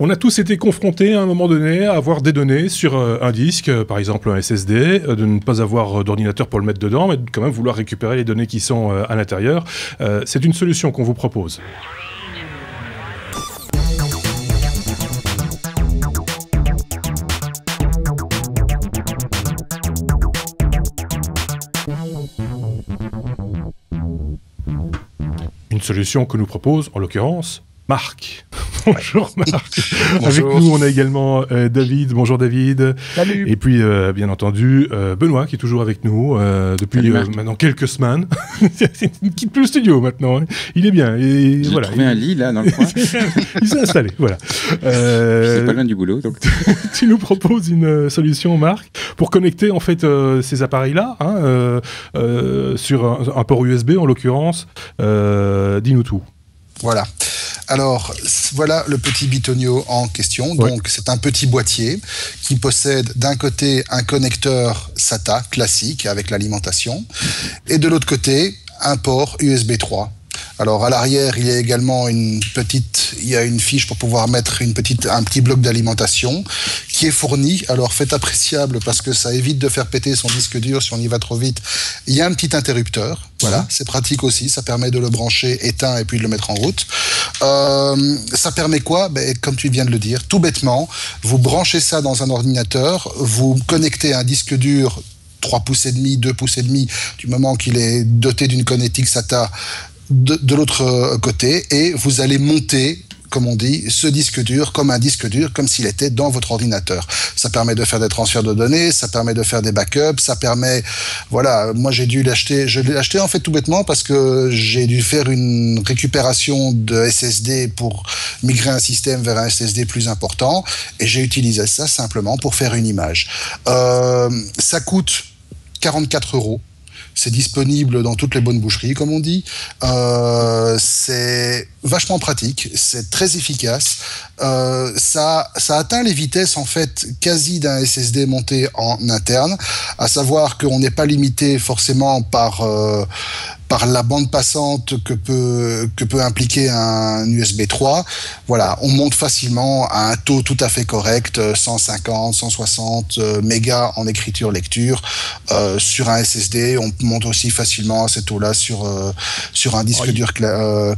On a tous été confrontés à un moment donné à avoir des données sur un disque, par exemple un SSD, de ne pas avoir d'ordinateur pour le mettre dedans, mais de quand même vouloir récupérer les données qui sont à l'intérieur. C'est une solution qu'on vous propose. Une solution que nous propose, en l'occurrence, Marc. Bonjour Marc. Bonjour. Avec nous, on a également David. Bonjour David. Salut. Et puis, bien entendu, Benoît qui est toujours avec nous depuis maintenant quelques semaines. Il ne quitte plus le studio maintenant. Hein. Il est bien. J'ai trouvé un lit là dans le coin. Il s'est installé, voilà. C'est pas loin du boulot. Donc. Tu nous proposes une solution, Marc, pour connecter en fait ces appareils-là sur un port USB en l'occurrence. Dis-nous tout. Voilà. Alors, voilà le petit bitonio en question. Ouais. Donc, c'est un petit boîtier qui possède d'un côté un connecteur SATA classique avec l'alimentation et de l'autre côté un port USB 3. Alors, à l'arrière, il y a également une fiche pour pouvoir mettre un petit bloc d'alimentation qui est fourni. Alors, fait appréciable parce que ça évite de faire péter son disque dur si on y va trop vite. Il y a un petit interrupteur. Voilà, c'est pratique aussi. Ça permet de le brancher éteint et puis de le mettre en route. Ça permet quoi? Comme tu viens de le dire, tout bêtement, vous branchez ça dans un ordinateur, vous connectez un disque dur 3 pouces et demi, 2 pouces et demi, du moment qu'il est doté d'une connectique SATA de l'autre côté, et vous allez monter, comme on dit, ce disque dur comme un disque dur, comme s'il était dans votre ordinateur. Ça permet de faire des transferts de données, ça permet de faire des backups, ça permet... Voilà, moi je l'ai acheté en fait tout bêtement parce que j'ai dû faire une récupération de SSD pour migrer un système vers un SSD plus important, et j'ai utilisé ça simplement pour faire une image. Ça coûte 44 €. C'est disponible dans toutes les bonnes boucheries, comme on dit. C'est vachement pratique, c'est très efficace. Ça atteint les vitesses en fait quasi d'un SSD monté en interne, à savoir qu'on n'est pas limité forcément par la bande passante que peut impliquer un USB 3. Voilà, on monte facilement à un taux tout à fait correct, 150, 160 mégas en écriture-lecture sur un SSD. On monte aussi facilement à ces taux-là sur un disque dur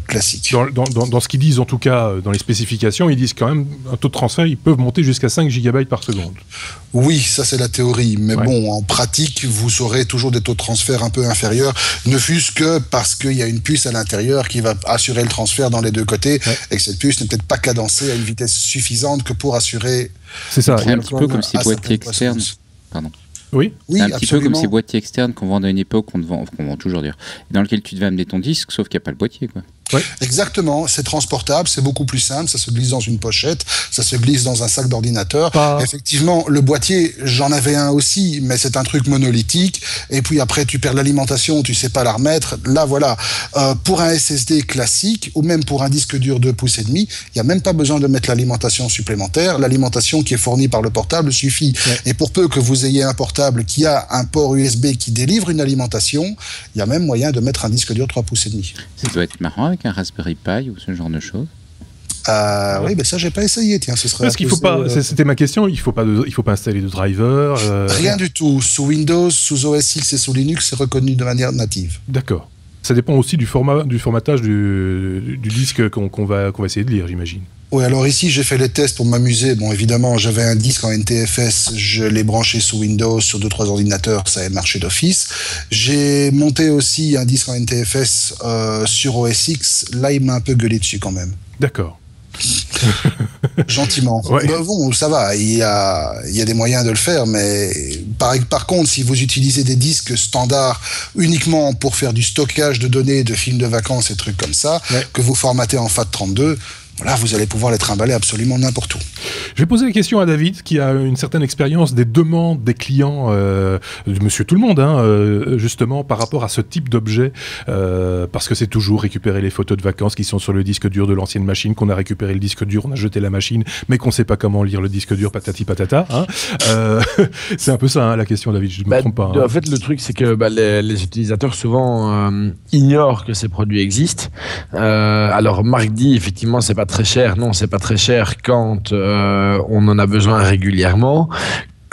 classique. Dans ce qu'ils disent, en tout cas, dans les spécifications, ils disent quand même un taux de transfert, ils peuvent monter jusqu'à 5 GB par seconde. Oui, ça c'est la théorie, mais bon, en pratique, vous aurez toujours des taux de transfert un peu inférieurs, ne fût-ce que parce qu'il y a une puce à l'intérieur qui va assurer le transfert dans les deux côtés, et que cette puce n'est peut-être pas cadencée à une vitesse suffisante que pour assurer... C'est ça. C'est un petit peu comme ces boîtiers externes. Pardon. Oui, c'est un petit peu comme ces boîtiers externes qu'on vendait à une époque, qu'on vend toujours dire, dans lequel tu devais amener ton disque, sauf qu'il n'y a pas le boîtier, quoi. Ouais. Exactement, c'est transportable, c'est beaucoup plus simple, ça se glisse dans une pochette, ça se glisse dans un sac d'ordinateur. Effectivement, le boîtier, j'en avais un aussi, mais c'est un truc monolithique, et puis après tu perds l'alimentation, tu sais pas la remettre. Là voilà, pour un SSD classique, ou même pour un disque dur 2 pouces et demi, il n'y a même pas besoin de mettre l'alimentation supplémentaire, l'alimentation qui est fournie par le portable suffit. Ouais. Et pour peu que vous ayez un portable qui a un port USB qui délivre une alimentation, il y a même moyen de mettre un disque dur 3 pouces et demi. Ça doit être marrant avec un Raspberry Pi ou ce genre de choses. Oui, mais ça j'ai pas essayé. Tiens, ce serait. Parce qu'il faut pas. C'était ma question. Il faut pas installer de driver. Rien du tout. Sous Windows, sous OS X et sous Linux, c'est reconnu de manière native. D'accord. Ça dépend aussi du formatage du disque qu'on va essayer de lire, j'imagine. Oui, alors ici, j'ai fait les tests pour m'amuser. Bon, évidemment, j'avais un disque en NTFS, je l'ai branché sous Windows, sur 2-3 ordinateurs, ça a marché d'office. J'ai monté aussi un disque en NTFS sur OS X. Là, il m'a un peu gueulé dessus quand même. D'accord. Gentiment. Ouais. Bon, ça va, il y a des moyens de le faire, mais par contre, si vous utilisez des disques standards uniquement pour faire du stockage de données, de films de vacances et trucs comme ça, que vous formatez en FAT32, là, vous allez pouvoir les trimballer absolument n'importe où. Je vais poser la question à David, qui a une certaine expérience des demandes des clients de Monsieur Tout le Monde, justement par rapport à ce type d'objet, parce que c'est toujours récupérer les photos de vacances qui sont sur le disque dur de l'ancienne machine, qu'on a récupéré le disque dur, on a jeté la machine, mais qu'on ne sait pas comment lire le disque dur, patati patata. C'est un peu ça, la question, David, je ne me trompe pas. En fait, le truc, c'est que les utilisateurs souvent ignorent que ces produits existent. Alors, Marc dit, effectivement, c'est pas très cher. Non, c'est pas très cher quand on en a besoin régulièrement.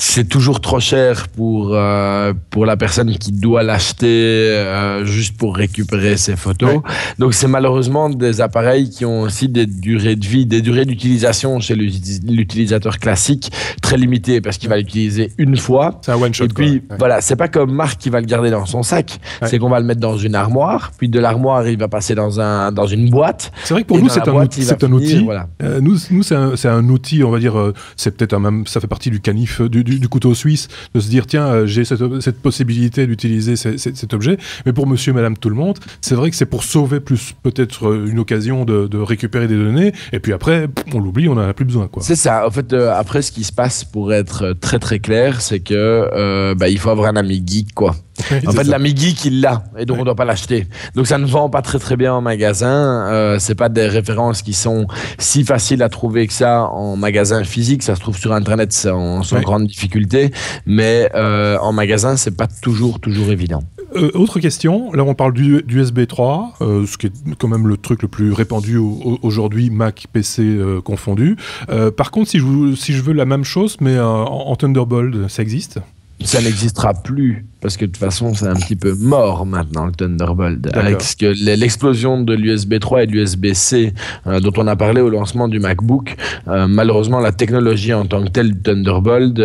C'est toujours trop cher pour la personne qui doit l'acheter juste pour récupérer ses photos. Ouais. Donc c'est malheureusement des appareils qui ont aussi des durées de vie, des durées d'utilisation chez l'utilisateur classique très limitées parce qu'il va l'utiliser une fois. C'est un one shot. Et puis voilà, c'est pas comme Marc qui va le garder dans son sac. Ouais. C'est qu'on va le mettre dans une armoire, puis de l'armoire il va passer dans une boîte. C'est vrai que pour nous c'est un outil. Voilà. Nous c'est un outil, on va dire, c'est peut-être ça fait partie du canif du couteau suisse, de se dire tiens j'ai cette possibilité d'utiliser cet objet, mais pour monsieur madame tout le monde c'est vrai que c'est pour sauver plus peut-être une occasion de récupérer des données, et puis après on l'oublie, on n'en a plus besoin, quoi. C'est ça, en fait après ce qui se passe, pour être très très clair, c'est que il faut avoir un ami geek, quoi. En fait, l'ami geek, il l'a, et donc on ne doit pas l'acheter. Donc ça ne vend pas très très bien en magasin. C'est pas des références qui sont si faciles à trouver que ça en magasin physique. Ça se trouve sur Internet sans grande difficulté, mais en magasin, c'est pas toujours évident. Autre question, là on parle du USB 3, ce qui est quand même le truc le plus répandu aujourd'hui, Mac, PC confondu. Par contre, si je veux la même chose, mais en Thunderbolt, ça existe ? Ça n'existera plus, parce que de toute façon, c'est un petit peu mort maintenant, le Thunderbolt. Avec l'explosion de l'USB 3 et de l'USB-C, dont on a parlé au lancement du MacBook, malheureusement, la technologie en tant que telle du Thunderbolt,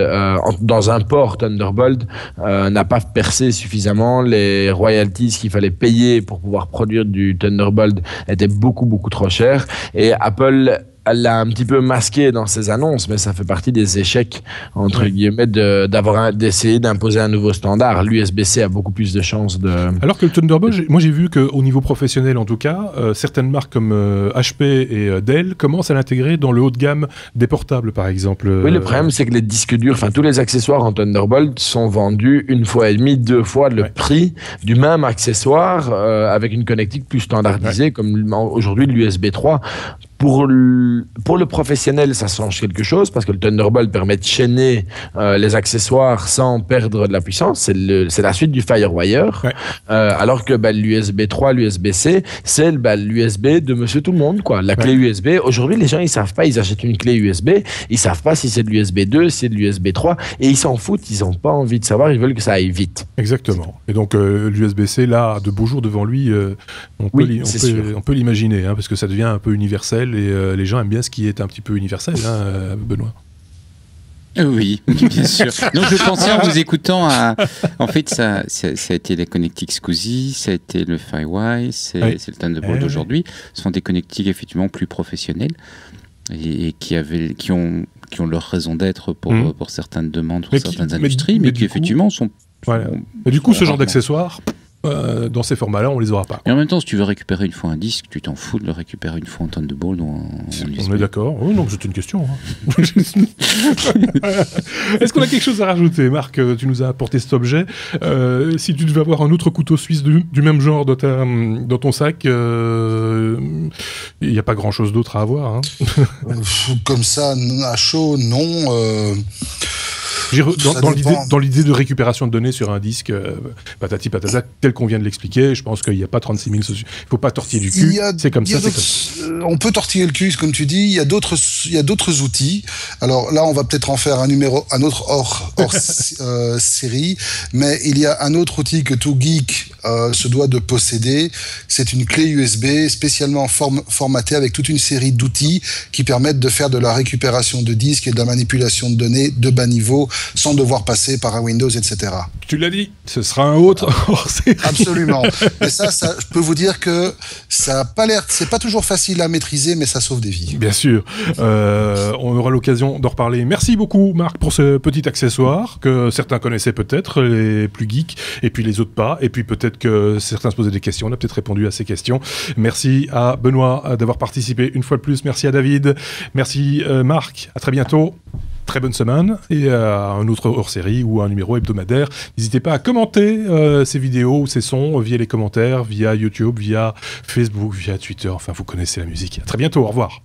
dans un port Thunderbolt, n'a pas percé suffisamment. Les royalties qu'il fallait payer pour pouvoir produire du Thunderbolt étaient beaucoup trop chères. Et Apple... elle l'a un petit peu masqué dans ses annonces, mais ça fait partie des échecs, entre guillemets, d'essayer d'imposer un nouveau standard. L'USB-C a beaucoup plus de chances de... Alors que le Thunderbolt, moi j'ai vu qu'au niveau professionnel en tout cas, certaines marques comme HP et Dell commencent à l'intégrer dans le haut de gamme des portables, par exemple. Oui, le problème c'est que les disques durs, tous les accessoires en Thunderbolt sont vendus 1,5 fois, 2 fois le prix du même accessoire avec une connectique plus standardisée, comme aujourd'hui l'USB 3. Pour le professionnel, ça change quelque chose parce que le Thunderbolt permet de chaîner les accessoires sans perdre de la puissance. C'est la suite du FireWire. Ouais. Alors que l'USB 3, l'USB-C, c'est l'USB de monsieur tout le monde, quoi. La clé USB. Aujourd'hui, les gens, ils savent pas. Ils achètent une clé USB. Ils savent pas si c'est de l'USB 2, si c'est de l'USB 3. Et ils s'en foutent. Ils ont pas envie de savoir. Ils veulent que ça aille vite. Exactement. Et donc, l'USB-C, là, de beaux jours devant lui, on peut l'imaginer, parce que ça devient un peu universel. Et les gens aiment bien ce qui est un petit peu universel, Benoît. Oui, bien sûr. Non, je pensais en vous écoutant en fait, ça a été les connectiques SCSI, ça a été le FireWire, c'est le Thunderbolt d'aujourd'hui. Ce sont des connectiques effectivement plus professionnels et qui ont leur raison d'être pour certaines demandes, pour certaines industries, mais qui effectivement sont... Voilà. Et du coup, ce genre d'accessoires... dans ces formats-là, on les aura pas. Et en même temps, si tu veux récupérer une fois un disque, tu t'en fous de le récupérer une fois en Thunderbolt ou en USB. On est d'accord. Oh non, c'était une question. Est-ce qu'on a quelque chose à rajouter, Marc? Tu nous as apporté cet objet. Si tu devais avoir un autre couteau suisse du même genre dans ton sac, il n'y a pas grand-chose d'autre à avoir. Comme ça, à chaud, non. Dans l'idée de récupération de données sur un disque, patati patata, tel qu'on vient de l'expliquer, je pense qu'il n'y a pas 36 000... Il ne faut pas tortiller du cul, c'est comme ça. On peut tortiller le cul, comme tu dis, il y a d'autres outils. Alors là, on va peut-être en faire un autre hors série, mais il y a un autre outil que tout geek se doit de posséder. C'est une clé USB spécialement formatée avec toute une série d'outils qui permettent de faire de la récupération de disques et de la manipulation de données de bas niveau, sans devoir passer par un Windows, etc. Tu l'as dit, ce sera un autre hors-série. Absolument. Mais ça, je peux vous dire que ça a pas l'air, c'est pas toujours facile à maîtriser, mais ça sauve des vies. Bien sûr. On aura l'occasion d'en reparler. Merci beaucoup, Marc, pour ce petit accessoire que certains connaissaient peut-être, les plus geeks, et puis les autres pas, et puis peut-être Peut-être que certains se posaient des questions. On a peut-être répondu à ces questions. Merci à Benoît d'avoir participé une fois de plus. Merci à David. Merci Marc. À très bientôt. Très bonne semaine et à un autre hors-série ou un numéro hebdomadaire. N'hésitez pas à commenter ces vidéos ou ces sons via les commentaires, via YouTube, via Facebook, via Twitter. Enfin, vous connaissez la musique. À très bientôt. Au revoir.